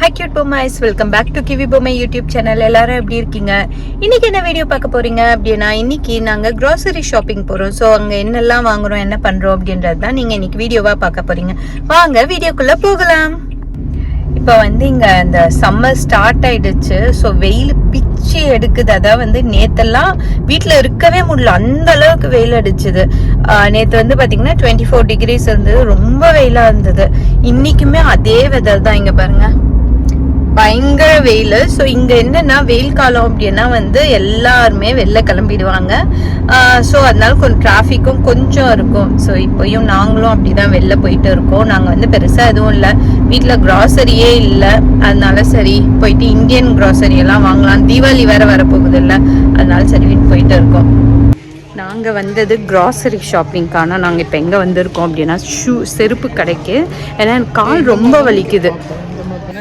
Hi cute boomers, welcome back to Kiwi Boomer YouTube channel. எல்லாரும் எப்படி இருக்கீங்க? இன்னைக்கு என்ன வீடியோ பார்க்க போறீங்க அப்படினா இன்னைக்கு நாங்க grocery shopping போறோம். சோ அங்க என்னெல்லாம் வாங்குறோம் என்ன பண்றோம் அப்படின்றது தான் நீங்க இன்னைக்கு வீடியோவா பார்க்க போறீங்க. வாங்க வீடியோக்குள்ள போகலாம். இப்போ வந்து இங்க அந்த சம்மர் ஸ்டார்ட் ஆயிடுச்சு. சோ வெயில் பிச்சி எடுக்குது. அதான் வந்து நேத்தெல்லாம் வீட்டுல இருக்கவே முடியல, அந்த அளவுக்கு வெயில் அடிச்சுது. நேத்து வந்து பாத்தீங்கன்னா 24 டிகிரிஸ் இருந்தது, ரொம்ப வெயிலா இருந்தது. இன்னைக்குமே அதே வெதர் தான். இங்க பாருங்க, பயங்கர வெயில். ஸோ இங்க என்னன்னா வெயில் காலம் அப்படின்னா வந்து எல்லாருமே வெளில கிளம்பிடுவாங்க. ஸோ அதனால கொஞ்சம் டிராஃபிக்கும் கொஞ்சம் இருக்கும். ஸோ இப்போயும் நாங்களும் அப்படிதான் வெளில போயிட்டு இருக்கோம். நாங்கள் வந்து பெருசா எதுவும் இல்லை, வீட்டில் கிராசரியே இல்லை. அதனால சரி போயிட்டு இந்தியன் கிராசரி எல்லாம் வாங்கலாம். தீபாவளி வேற வரப்போகுது இல்லை, அதனால சரி போயிட்டு இருக்கோம். நாங்கள் வந்தது கிராசரி ஷாப்பிங்கான. நாங்கள் இப்போ எங்கே வந்திருக்கோம் அப்படின்னா செருப்பு கடைக்கு. ஏன்னா எனக்கு கால் ரொம்ப வலிக்குது.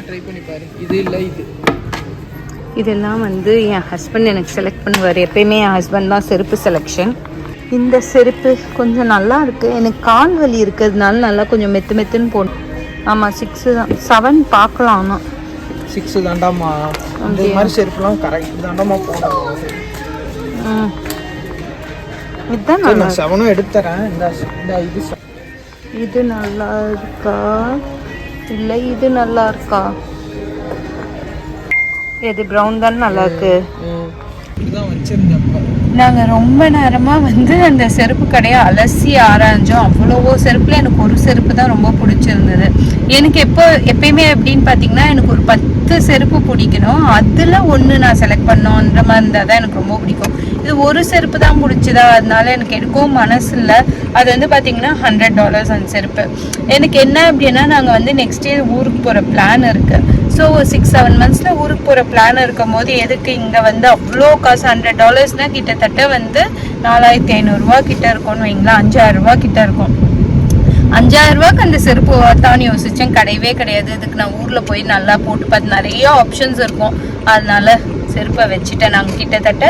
ட்ரை பண்ணி பாரு. இது இல்லை, இதெல்லாம் வந்து என் ஹஸ்பண்ட் எனக்கு செலக்ட் பண்ணுவார். எப்பயுமே என் ஹஸ்பண்ட் தான் செருப்பு செலெக்ஷன். இந்த செருப்பு கொஞ்சம் நல்லா இருக்குது. எனக்கு கால் வலி இருக்கிறதுனால நல்லா கொஞ்சம் மெத்துன்னு போடணும். ஆமாம் 6 தான், 7 பார்க்கலாம். ஆனால் 6 தாண்டாமா. இந்த மாதிரி செருப்புலாம் கரெக்ட் தாண்டாமா போடணும். இதுதான் நல்லா 7 எடுத்துறேன். இது நல்லா இருக்கா இல்லை இது நல்லா இருக்கா? எது ப்ரௌன் தான் நல்லா இருக்கு. நாங்க ரொம்ப நேரமா வந்து அந்த செருப்பு கடையை அலசி ஆராய்ஞ்சோம். அவ்வளவோ செருப்புல எனக்கு ஒரு செருப்பு தான் ரொம்ப பிடிச்சிருந்தது. எனக்கு எப்பயுமே எப்படின்னு பாத்தீங்கன்னா எனக்கு ஒரு 10 செருப்பு பிடிக்கணும், அதுல ஒண்ணு நான் செலக்ட் பண்ணோன்ற மாதிரி இருந்தா தான் எனக்கு ரொம்ப பிடிக்கும். இது ஒரு செருப்பு தான் பிடிச்சதா, அதனால எனக்கு எடுக்கவும் மனசு இல்லை. அது வந்து பாத்தீங்கன்னா $100 அந்த செருப்பு. எனக்கு என்ன அப்படின்னா நாங்க வந்து நெக்ஸ்ட் இயர் ஊருக்கு போற பிளான் இருக்கு. ஸோ 6-7 மந்த்ஸ்ல ஊருக்கு போற பிளான் இருக்கும் போது எதுக்கு இங்க வந்து அவ்வளோ காசு? $100 கிட்டத்தட்ட வந்து 4500 கிட்ட இருக்கும்னு வைங்களா, 5000 கிட்ட இருக்கும். 5000 அந்த செருப்பு தான் யோசிச்சேன். கிடையவே கிடையாது. இதுக்கு நான் ஊர்ல போய் நல்லா போட்டு பார்த்து நிறைய ஆப்ஷன்ஸ் இருக்கும். அதனால செருப்பை வச்சுட்டேன். நாங்கள் கிட்டத்தட்ட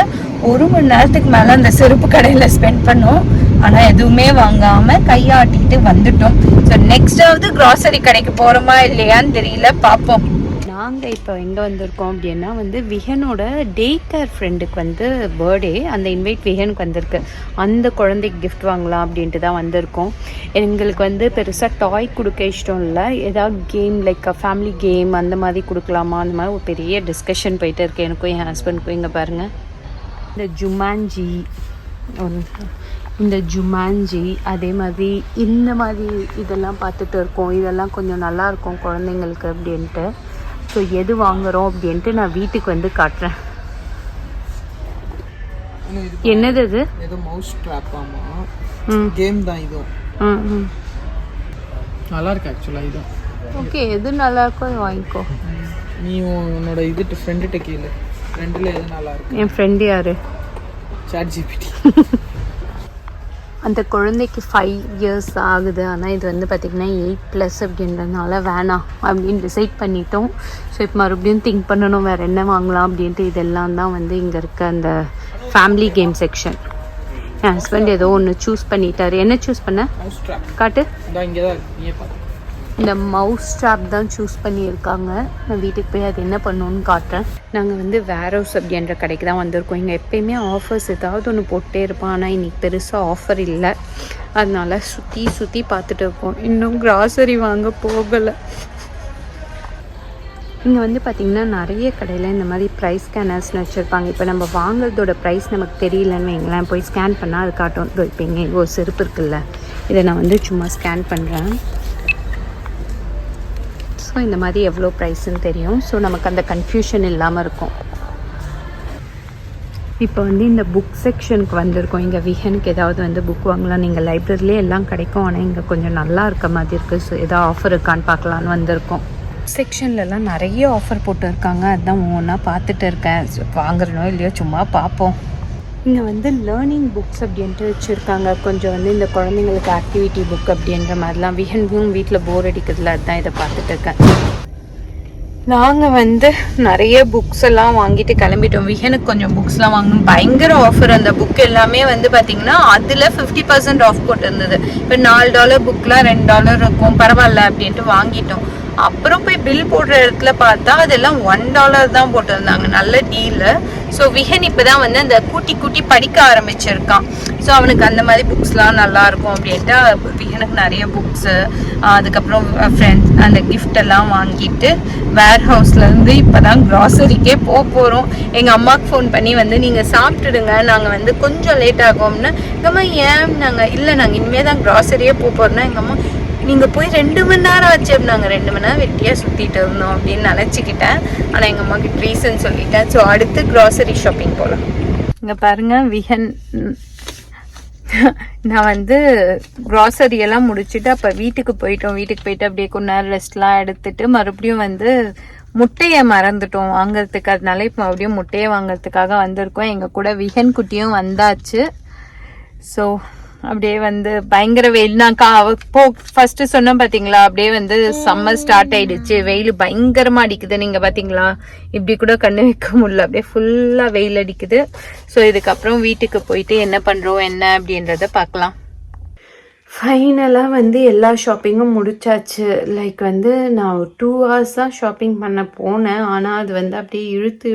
1 மணி நேரத்துக்கு மேல அந்த செருப்பு கடையில ஸ்பெண்ட் பண்ணோம். ஆனா எதுவுமே வாங்காம கையாட்டிட்டு வந்துட்டோம். ஸோ நெக்ஸ்டாவது கிராசரி கடைக்கு போறோமா இல்லையான்னு தெரியல, பார்ப்போம். நாங்கள் இப்போ எங்கே வந்திருக்கோம் அப்படின்னா வந்து விஹனோட டே கேர் ஃப்ரெண்டுக்கு வந்து பர்த்டே. அந்த இன்வைட் விஹனுக்கு வந்திருக்கு. அந்த குழந்தைக்கு கிஃப்ட் வாங்கலாம் அப்படின்ட்டு தான் வந்திருக்கோம். எங்களுக்கு வந்து பெருசாக டாய் கொடுக்க இஷ்டம் இல்லை. ஏதாவது கேம் லைக் ஃபேமிலி கேம் அந்த மாதிரி கொடுக்கலாமா, அந்த மாதிரி ஒரு பெரிய டிஸ்கஷன் போயிட்டு இருக்கு எனக்கும் என் ஹஸ்பண்டுக்கும். இங்கே பாருங்கள், இந்த ஜுமான்ஜி அதே மாதிரி இந்த மாதிரி இதெல்லாம் பார்த்துட்டு இருக்கோம். இதெல்லாம் கொஞ்சம் நல்லாயிருக்கும் குழந்தைங்களுக்கு அப்படின்ட்டு. ஸோ எது வாங்குறோம் அப்படின்ட்டு நான் வீட்டுக்கு வந்து காட்டுறேன். என்னது அது? ஏதோ மவுஸ் ட்ராப். ஆமா, கேம் தான் இது. நல்லா இருக்கு ஆக்சுவலா இது. ஓகே, எது நல்லா இருக்கோ அது வாங்கிக்கோ. நீ உன்னோட இது ஃப்ரெண்ட்ட கேளு. ஃப்ரெண்ட்ல எது நல்லா இருக்கு? என் ஃப்ரெண்ட் யாரு? ChatGPT. அந்த குழந்தைக்கு 5 years ஆகுது. ஆனால் இது வந்து பார்த்திங்கன்னா 8+ அப்படின்றதுனால வேணாம் அப்படின்னு டிசைட் பண்ணிட்டோம். ஸோ இப்போ மறுபடியும் திங்க் பண்ணணும் வேறு என்ன வாங்கலாம் அப்படின்ட்டு. இதெல்லாம் தான் வந்து இங்கே இருக்க அந்த ஃபேமிலி கேம் செக்ஷன். என் ஹஸ்பண்ட் ஏதோ ஒன்று சூஸ் பண்ணிட்டாரு. என்ன சூஸ் பண்ண காட்டு? இந்த மவுஸ் ஸ்ட்ராப் தான் சூஸ் பண்ணியிருக்காங்க. நான் வீட்டுக்கு போய் அது என்ன பண்ணணும்னு காட்டுறேன். நாங்கள் வந்து வேர் ஹவுஸ் அப்படின்ற கடைக்கு தான் வந்திருக்கோம். இங்கே எப்பயுமே ஆஃபர்ஸ் ஏதாவது ஒன்று போட்டே இருப்பான். ஆனால் இன்றைக்கி பெருசாக ஆஃபர் இல்லை, அதனால சுற்றி பார்த்துட்டு இருக்கோம். இன்னும் கிராசரி வாங்க போகலை. இங்கே வந்து பார்த்திங்கன்னா நிறைய கடையில் இந்த மாதிரி ப்ரைஸ் ஸ்கேனர்ஸ்னு வச்சுருப்பாங்க. இப்போ நம்ம வாங்குறதோட ப்ரைஸ் நமக்கு தெரியலன்னு வைங்களேன், போய் ஸ்கேன் பண்ணால் அது காட்டும். இப்போ இங்கே ஒரு செருப்பு இருக்குல்ல, இதை நான் வந்து சும்மா ஸ்கேன் பண்ணுறேன். ஸோ இந்த மாதிரி எவ்வளோ ப்ரைஸ்ன்னு தெரியும். ஸோ நமக்கு அந்த கன்ஃபியூஷன் இல்லாமல் இருக்கும். இப்போ வந்து இந்த புக் செக்ஷனுக்கு வந்திருக்கோம். இங்கே விஹனுக்கு ஏதாவது வந்து புக் வாங்கலாம். நீங்கள் லைப்ரரியிலே எல்லாம் கிடைக்கும், ஆனால் இங்கே கொஞ்சம் நல்லா இருக்க மாதிரி இருக்குது. ஸோ ஏதாவது ஆஃபர் இருக்கான்னு பார்க்கலான்னு வந்திருக்கோம். செக்ஷன்லலாம் நிறைய ஆஃபர் போட்டு இருக்காங்க. அதுதான் ஒவ்வொன்றா பார்த்துட்டு இருக்கேன். வாங்குறனோ இல்லையோ சும்மா பார்ப்போம். இங்கே வந்து லேர்னிங் புக்ஸ் அப்படின்ட்டு வச்சுருக்காங்க. கொஞ்சம் வந்து இந்த குழந்தைங்களுக்கு ஆக்டிவிட்டி புக் அப்படின்ற மாதிரிலாம். விஹனும் வீட்டில் போர் அடிக்கிறதுல அதுதான் இதை பார்த்துட்டு இருக்கேன். நாங்கள் வந்து நிறைய புக்ஸ் எல்லாம் வாங்கிட்டு கிளம்பிட்டோம். விஹனுக்கு கொஞ்சம் புக்ஸ்லாம் வாங்கணும். பயங்கர ஆஃபர். அந்த புக் எல்லாமே வந்து பார்த்தீங்கன்னா அதில் 50% ஆஃப் போட்டிருந்தது. இப்போ $4 புக்லாம் $2 இருக்கும், பரவாயில்ல அப்படின்ட்டு வாங்கிட்டோம். அப்புறம் போய் பில் போடுற இடத்துல பார்த்தா அதெல்லாம் $1 தான் போட்டிருந்தாங்க. நல்ல டீலு. ஸோ விஹன் இப்போதான் வந்து அந்த கூட்டி படிக்க ஆரம்பிச்சிருக்கான். ஸோ அவனுக்கு அந்த மாதிரி புக்ஸ்லாம் நல்லா இருக்கும் அப்படின்ட்டு விஹனுக்கு நிறைய புக்ஸு, அதுக்கப்புறம் ஃப்ரெண்ட்ஸ் அந்த கிஃப்ட் எல்லாம் வாங்கிட்டு வேர் ஹவுஸ்லேருந்து இப்போ தான் க்ராசரிக்கே போகிறோம். எங்கள் அம்மாவுக்கு ஃபோன் பண்ணி வந்து நீங்கள் சாப்பிட்டுடுங்க, நாங்கள் வந்து கொஞ்சம் லேட் ஆகும்னு. எங்கள் அம்மா ஏன் நாங்கள் இல்லை நாங்கள் இனிமேல் தான் க்ராசரியே போகிறோன்னா, எங்கள் அம்மா நீங்கள் போய் 2 மணி நேரம் ஆச்சு. நாங்கள் 2 மணி நேரம் வெட்டியாக சுற்றிட்டு இருந்தோம் அப்படின்னு நினச்சிக்கிட்டேன். ஆனால் எங்கள் அம்மாவுக்கு ரீசன் சொல்லிட்டேன். ஸோ அடுத்து க்ராசரி ஷாப்பிங் போகலாம். இங்கே பாருங்கள் விஹன், நான் வந்து க்ராசரி எல்லாம் முடிச்சுட்டு அப்போ வீட்டுக்கு போயிட்டு அப்படியே கொஞ்ச நேரம் ரெஸ்ட்லாம் எடுத்துட்டு மறுபடியும் வந்து முட்டையை மறந்துட்டோம் வாங்கறதுக்கு. அதனால இப்போ மறுபடியும் முட்டையை வாங்கறதுக்காக வந்திருக்கோம். எங்கள் கூட விஹன் குட்டியும் வந்தாச்சு. ஸோ அப்படியே வந்து பயங்கர வெயில். நான் ஃபர்ஸ்ட் சொன்னேன் பாத்தீங்களா, அப்படியே வந்து சம்மர் ஸ்டார்ட் ஆயிடுச்சு. வெயில் பயங்கரமா அடிக்குது. நீங்க பாத்தீங்களா, இப்படி கூட கண்ணு வைக்க முடியல, அப்படியே ஃபுல்லா வெயில் அடிக்குது. ஸோ இதுக்கப்புறம் வீட்டுக்கு போயிட்டு என்ன பண்றோம் என்ன அப்படின்றத பார்க்கலாம். ஃபைனலாக வந்து எல்லா ஷாப்பிங்கும் முடிச்சாச்சு. லைக் வந்து நான் ஒரு 2 hours தான் ஷாப்பிங் பண்ண போனேன். ஆனால் அது வந்து அப்படியே இழுத்து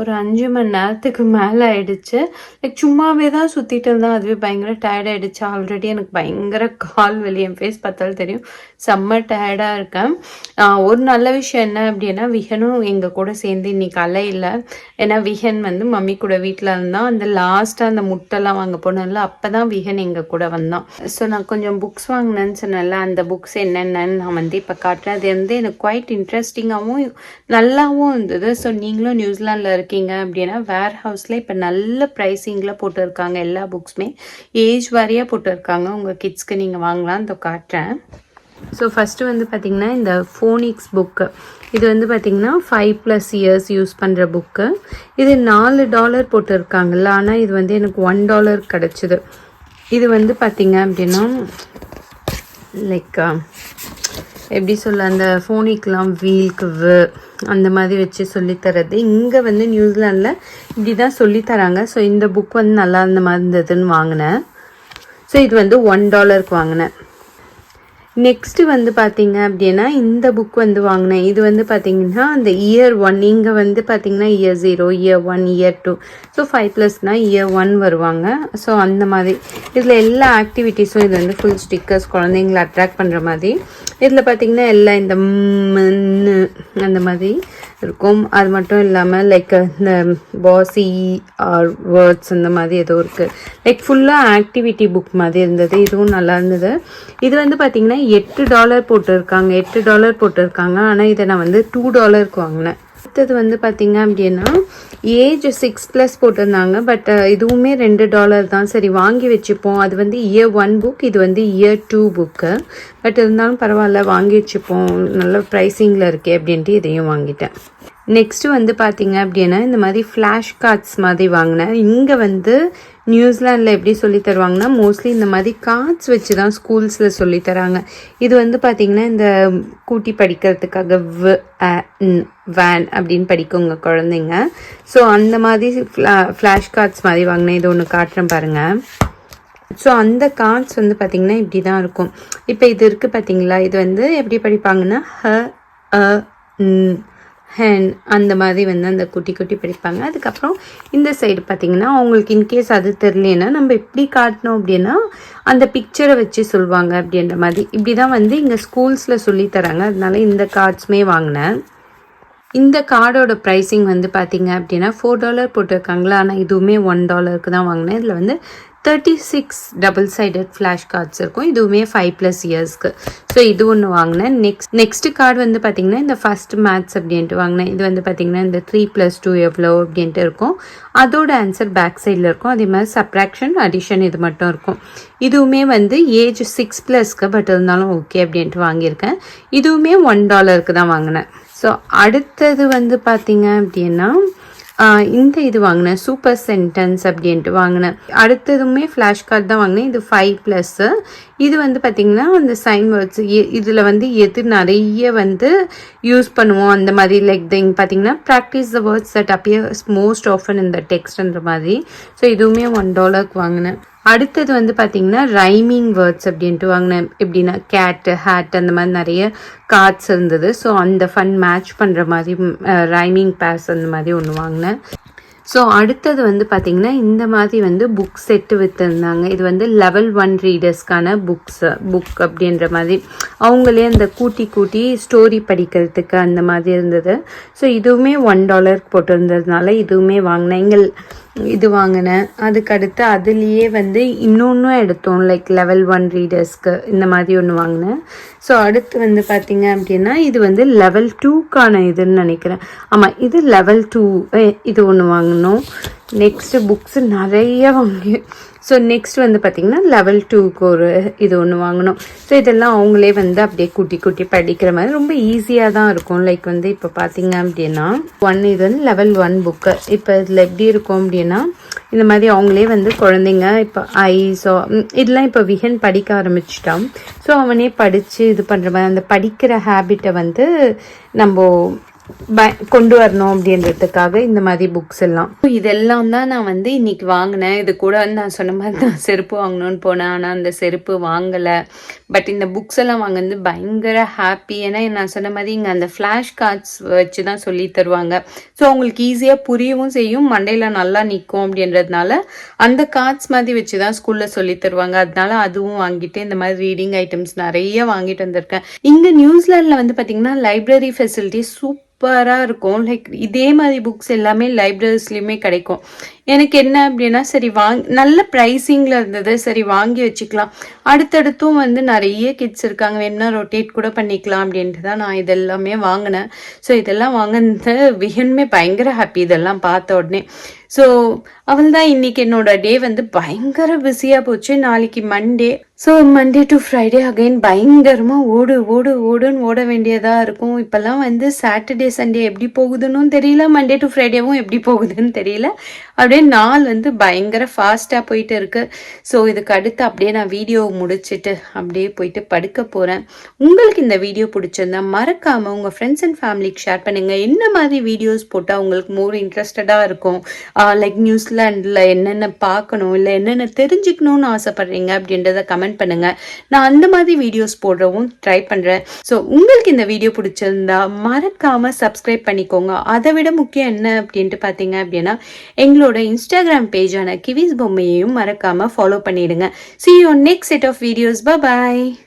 ஒரு 5 மணி நேரத்துக்கு மேலே ஆயிடுச்சு. லைக் சும்மாவே தான் சுற்றிட்டு இருந்தேன். அதுவே பயங்கர டயர்ட் ஆகிடுச்சு. ஆல்ரெடி எனக்கு பயங்கர கால் வலி, என் ஃபேஸ் பார்த்தாலும் தெரியும், செம்ம டயர்டாக இருக்கேன். ஒரு நல்ல விஷயம் என்ன அப்படின்னா, விஹனும் எங்கள் கூட சேர்ந்து இன்னைக்கு அலையில. ஏன்னா விஹன் வந்து மம்மி கூட வீட்டில் இருந்தான். அந்த லாஸ்ட்டாக அந்த முட்டைலாம் வாங்க போனோம்ல, அப்போ தான் விஹன் எங்கள் கூட வந்தான். ஸோ நான் கொஞ்சம் புக்ஸ் வாங்கினேன்னு சொன்னேன்ல, அந்த புக்ஸ் என்னென்னு நான் வந்து இப்போ காட்டுறேன். அது வந்து எனக்கு குவைட் இன்ட்ரெஸ்டிங்காகவும் நல்லாவும் இருந்தது. ஸோ நீங்களும் நியூசிலாண்டில் இருக்கீங்க அப்படின்னா வேர் ஹவுஸில் இப்போ நல்ல ப்ரைஸிங்கில் போட்டுருக்காங்க. எல்லா புக்ஸுமே ஏஜ் வாரியாக போட்டுருக்காங்க. உங்கள் கிட்ஸ்க்கு நீங்கள் வாங்கலாம். இதோ காட்டுறேன். ஸோ ஃபஸ்ட்டு வந்து பார்த்திங்கன்னா இந்த ஃபோனிக்ஸ் புக்கு, இது வந்து பார்த்திங்கன்னா 5+ years யூஸ் பண்ணுற புக்கு. இது $4 போட்டிருக்காங்கல்ல, ஆனால் இது வந்து எனக்கு $1 கிடச்சிது. இது வந்து பார்த்திங்க அப்படின்னா லைக் எப்படி சொல்ல, அந்த ஃபோனிக்கெலாம் வீல்க்கு அந்த மாதிரி வச்சு சொல்லித்தரது. இங்கே வந்து நியூசிலாண்டில் இப்படி தான் சொல்லித்தராங்க. ஸோ இந்த புக் வந்து நல்லா இருந்த மாதிரி இருந்ததுன்னு வாங்கினேன். ஸோ இது வந்து $1 வாங்கினேன். நெக்ஸ்ட்டு வந்து பார்த்தீங்க அப்படின்னா இந்த புக் வந்து வாங்கினேன். இது வந்து பார்த்தீங்கன்னா அந்த Year 1, இங்கே வந்து பார்த்தீங்கன்னா Year 0, Year 1, Year 2. So 5+னா Year 1 வருவாங்க. ஸோ அந்த மாதிரி இதில் எல்லா ஆக்டிவிட்டீஸும், இது வந்து ஃபுல் ஸ்டிக்கர்ஸ், குழந்தைங்களை அட்ராக்ட் பண்ணுற மாதிரி. இதில் பார்த்தீங்கன்னா எல்லாம் இந்த அந்த மாதிரி இருக்கும். அது மட்டும் இல்லாமல் லைக் இந்த பாசி ஆர் வேர்ட்ஸ் அந்த மாதிரி ஏதோ இருக்குது. லைக் ஃபுல்லாக ஆக்டிவிட்டி புக் மாதிரி இருந்தது. இதுவும் நல்லா இருந்தது. இது வந்து பார்த்தீங்கன்னா $8 போட்டிருக்காங்க. ஆனால் இதை நான் வந்து $2 வாங்கினேன். அடுத்தது வந்து பார்த்தீங்க அப்படின்னா ஏஜ் 6+ போட்டிருந்தாங்க. பட் இதுவுமே $2 தான். சரி வாங்கி வச்சுப்போம். அது வந்து Year 1 புக், இது வந்து Year 2 புக்கு. பட் இருந்தாலும் பரவாயில்ல, வாங்கி வச்சுப்போம், நல்ல ப்ரைஸிங்கில் இருக்கே அப்படின்ட்டு இதையும் வாங்கிட்டேன். நெக்ஸ்ட்டு வந்து பார்த்தீங்க அப்படின்னா இந்த மாதிரி ஃப்ளாஷ் கார்ட்ஸ் மாதிரி வாங்கினேன். இங்கே வந்து நியூசிலாண்டில் எப்படி சொல்லி தருவாங்கன்னா, மோஸ்ட்லி இந்த மாதிரி கார்ட்ஸ் வச்சு தான் ஸ்கூல்ஸில் சொல்லி தராங்க. இது வந்து பார்த்திங்கன்னா இந்த கூட்டி படிக்கிறதுக்காக வேன் அப்படின்னு படிக்குங்க குழந்தைங்க. ஸோ அந்த மாதிரி ஃப்ளாஷ் கார்ட்ஸ் மாதிரி வாங்கினேன். இது ஒன்று காட்டுறேன் பாருங்கள். ஸோ அந்த கார்ட்ஸ் வந்து பார்த்திங்கன்னா இப்படி தான் இருக்கும். இப்போ இது இருக்குது பார்த்தீங்களா, இது வந்து எப்படி படிப்பாங்கன்னா ஹென் அந்த மாதிரி வந்து அந்த குட்டி படிப்பாங்க. அதுக்கப்புறம் இந்த சைடு பார்த்திங்கன்னா அவங்களுக்கு இன்கேஸ் அது தெரியலன்னா நம்ம எப்படி காட்டணும் அப்படின்னா அந்த பிக்சரை வச்சு சொல்லுவாங்க அப்படின்ற மாதிரி. இப்படி தான் வந்து இங்கே ஸ்கூல்ஸில் சொல்லித்தராங்க. அதனால இந்த கார்ட்ஸுமே வாங்கினேன். இந்த கார்டோட ப்ரைஸிங் வந்து பார்த்திங்க அப்படின்னா $4 போட்டிருக்காங்களா, ஆனால் இதுவுமே $1 தான் வாங்கினேன். இதில் வந்து 36 double-sided ஃப்ளாஷ் கார்ட்ஸ் இருக்கும். இதுவுமே 5+ yearsக்கு. ஸோ இது ஒன்று வாங்கினேன். நெக்ஸ்ட் கார்டு வந்து பார்த்திங்கன்னா இந்த ஃபஸ்ட் மேத்ஸ் அப்படின்ட்டு வாங்கினேன். இது வந்து பார்த்திங்கன்னா இந்த 3+2 எவ்வளோ அப்படின்ட்டு இருக்கும். அதோட ஆன்சர் பேக் சைடில் இருக்கும். அதே மாதிரி சப்ராக்ஷன், அடிஷன் இது மட்டும் இருக்கும். இதுவுமே வந்து ஏஜ் 6+க்கு, பட் இருந்தாலும் ஓகே அப்படின்ட்டு வாங்கியிருக்கேன். இதுவுமே $1 தான் வாங்கினேன். ஸோ அடுத்தது வந்து பார்த்திங்க அப்படின்னா இந்த இது வாங்கினேன், சூப்பர் சென்டென்ஸ் அப்படின்ட்டு வாங்கினேன். அடுத்ததுமே ஃப்ளாஷ் கார்டு தான் வாங்கினேன். இது 5+. இது வந்து பார்த்திங்கன்னா அந்த சைன் வேர்ட்ஸ் இதில் வந்து எது நிறைய வந்து யூஸ் பண்ணுவோம் அந்த மாதிரி லைக் இங்கே பார்த்தீங்கன்னா practice the words that appears most often இந்த டெக்ஸ்ட்ன்ற மாதிரி. ஸோ இதுவுமே $1 வாங்கினேன். அடுத்தது வந்து பார்த்திங்கன்னா ரைமிங் வேர்ட்ஸ் அப்படின்ட்டு வாங்கினேன். எப்படின்னா கேட்டு ஹேட் அந்த மாதிரி நிறைய கார்ட்ஸ் இருந்தது. ஸோ அந்த ஃபன் மேட்ச் பண்ணுற மாதிரி ரைமிங் பேர்ஸ் அந்த மாதிரி ஒன்று வாங்கினேன். ஸோ அடுத்தது வந்து பார்த்திங்கன்னா இந்த மாதிரி வந்து புக் செட்டு விற்றுருந்தாங்க. இது வந்து லெவல் 1 ரீடர்ஸ்க்கான புக் அப்படின்ற மாதிரி அவங்களே அந்த கூட்டி ஸ்டோரி படிக்கிறதுக்கு அந்த மாதிரி இருந்தது. ஸோ இதுவுமே $1 போட்டிருந்ததுனால இதுவுமே வாங்கினேன். இது வாங்கினேன். அதுக்கடுத்து அதுலேயே வந்து இன்னொன்றும் எடுத்தோம் லைக் லெவல் 1 ரீடர்ஸ்க்கு இந்த மாதிரி ஒன்று வாங்கினேன். ஸோ அடுத்து வந்து பார்த்திங்க அப்படின்னா இது வந்து லெவல் 2க்கான இதுன்னு நினைக்கிறேன். ஆமாம், இது லெவல் 2 இது ஒன்று வாங்கினோம். நெக்ஸ்ட்டு புக்ஸு நிறைய வாங்கி ஸோ நெக்ஸ்ட் வந்து பார்த்திங்கன்னா லெவல் 2க்கு ஒரு இது ஒன்று வாங்கினோம். ஸோ இதெல்லாம் அவங்களே வந்து அப்படியே கூட்டி படிக்கிற மாதிரி ரொம்ப ஈஸியாக தான் இருக்கும். லைக் வந்து இப்போ பார்த்திங்க அப்படின்னா இது வந்து லெவல் 1 புக்கு. இப்போ இதில் எப்படி இருக்கும் அப்படின்னா இந்த மாதிரி அவங்களே வந்து குழந்தைங்க இப்போ ஸோ இதெல்லாம் இப்போ விஹன் படிக்க ஆரம்பிச்சிட்டான். ஸோ அவனே படித்து இது பண்ணுற மாதிரி அந்த படிக்கிற ஹேபிட்டை வந்து நம்ம கொண்டு வரணும் அப்படின்றதுக்காக இந்த மாதிரி புக்ஸ் எல்லாம். இதெல்லாம் தான் நான் வந்து இன்னைக்கு வாங்கினேன். இது கூட வந்து நான் சொன்ன மாதிரி நான் செருப்பு வாங்கணும்னு போனேன். ஆனால் அந்த செருப்பு வாங்கலை. பட் இந்த புக்ஸ் எல்லாம் வாங்கினது பயங்கர ஹாப்பி. ஏன்னா நான் சொன்ன மாதிரி இங்கே அந்த ஃப்ளாஷ் கார்ட்ஸ் வச்சு தான் சொல்லி தருவாங்க. ஸோ அவங்களுக்கு ஈஸியாக புரியவும் செய்யும், மண்டையில் நல்லா நிற்கும் அப்படின்றதுனால அந்த கார்ட்ஸ் மாதிரி வச்சு தான் ஸ்கூலில் சொல்லி தருவாங்க. அதனால அதுவும் வாங்கிட்டு இந்த மாதிரி ரீடிங் ஐட்டம்ஸ் நிறைய வாங்கிட்டு வந்திருக்கேன். இங்கே நியூசிலாண்டில் வந்து பார்த்திங்கன்னா லைப்ரரி ஃபெசிலிட்டி சூப்பராக இருக்கும். லைக் இதே மாதிரி புக்ஸ் எல்லாமே லைப்ரரிஸ்லையுமே கிடைக்கும். எனக்கு என்ன அப்படின்னா சரி நல்ல ப்ரைஸிங்கில் இருந்தது, சரி வாங்கி வச்சுக்கலாம். அடுத்தடுத்தும் வந்து நிறைய கிட்ஸ் இருக்காங்க, வேணும்னா ரொட்டேட் கூட பண்ணிக்கலாம் அப்படின்ட்டு தான் நான் இதெல்லாமே வாங்கினேன். ஸோ இதெல்லாம் வாங்கினது விஹனுமே பயங்கர ஹாப்பி இதெல்லாம் பார்த்த உடனே. ஸோ அவள் தான் இன்னைக்கு என்னோட டே வந்து பயங்கர பிஸியாக போச்சு. நாளைக்கு Monday. So Monday to Friday again பயங்கரமாக ஓடுன்னு ஓட வேண்டியதாக இருக்கும். இப்போல்லாம் வந்து சாட்டர்டே சண்டே எப்படி போகுதுன்னு தெரியல, மண்டே டு ஃப்ரைடேவும் எப்படி போகுதுன்னு தெரியல. அப்படியே நாள் வந்து பயங்கர ஃபாஸ்ட்டாக போயிட்டு இருக்கு. ஸோ இதுக்கு அடுத்து அப்படியே நான் வீடியோ முடிச்சுட்டு அப்படியே போயிட்டு படுக்க போகிறேன். உங்களுக்கு இந்த வீடியோ பிடிச்சிருந்தா மறக்காமல் உங்கள் ஃப்ரெண்ட்ஸ் அண்ட் ஃபேமிலிக்கு ஷேர் பண்ணுங்கள். என்ன மாதிரி வீடியோஸ் போட்டால் உங்களுக்கு மோர் இன்ட்ரெஸ்டடாக இருக்கும், லைக் நியூசிலாண்டில் என்னென்ன பார்க்கணும் இல்லை என்னென்ன தெரிஞ்சுக்கணும்னு ஆசைப்படுறீங்க அப்படின்றத கமெண்ட் பண்ணுங்கள். நான் அந்த மாதிரி வீடியோஸ் போடுறவும் ட்ரை பண்ணுறேன். ஸோ உங்களுக்கு இந்த வீடியோ பிடிச்சிருந்தா மறக்காமல் சப்ஸ்கிரைப் பண்ணிக்கோங்க. அதை விட முக்கியம் என்ன அப்படின்ட்டு பார்த்தீங்க அப்படின்னா எங்களோட இன்ஸ்டாகிராம் பேஜான கிவிஸ் பொம்மையையும் மறக்காமல் ஃபாலோ பண்ணிடுங்க. See you on next set of videos. Bye bye.